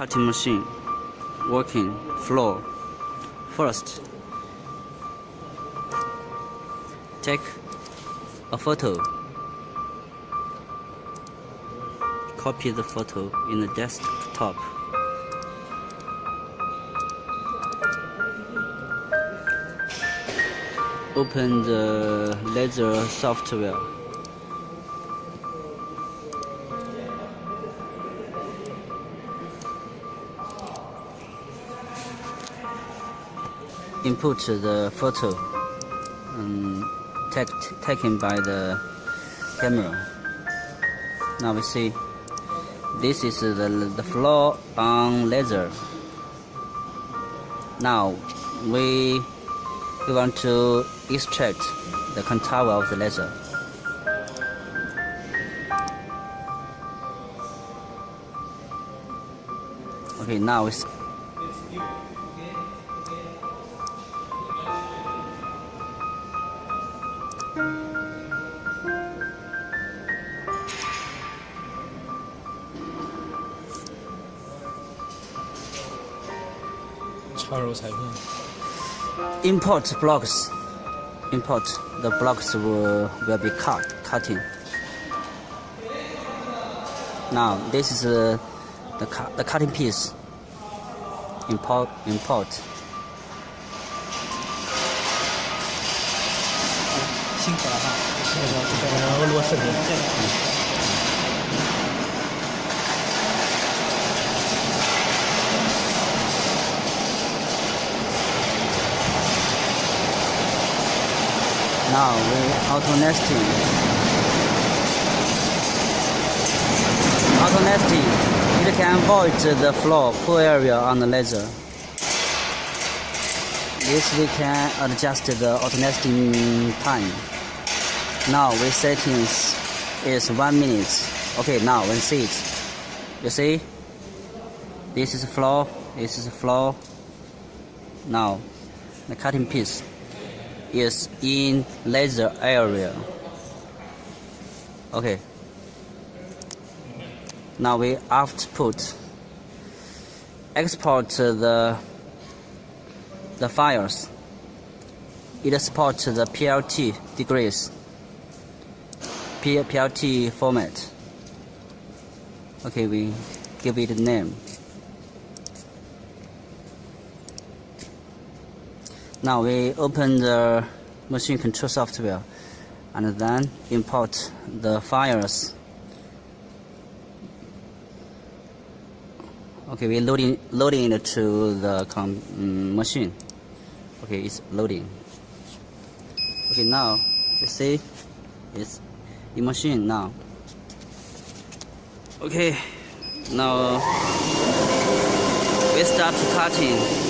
cutting machine working floor. First, take a photo. Copy the photo in the desktop. Open the laser software. Input the photo taken by the camera. Now we see this is the floor on laser. Now we want to extract the contour of the laser. Okay, now it's import blocks. Import the blocks will be cutting. Now this is the cutting piece. Import. 辛苦了哈，俄罗斯人。Now we auto nesting. Auto nesting, it can avoid the floor poor area on the laser. This we can adjust the auto nesting time. Now we settings is 1 minute. Okay, now we see it. You see, this is floor. This is floor. Now the cutting piece is in laser area. Okay. Now we output. Export the files. It supports the PLT degrees. PLT format. Okay, we give it a name. Now we open the machine control software and then import the files. Okay, we're loading it to the machine. Okay, it's loading. Okay, now you see it's in machine now. Okay, now we start cutting.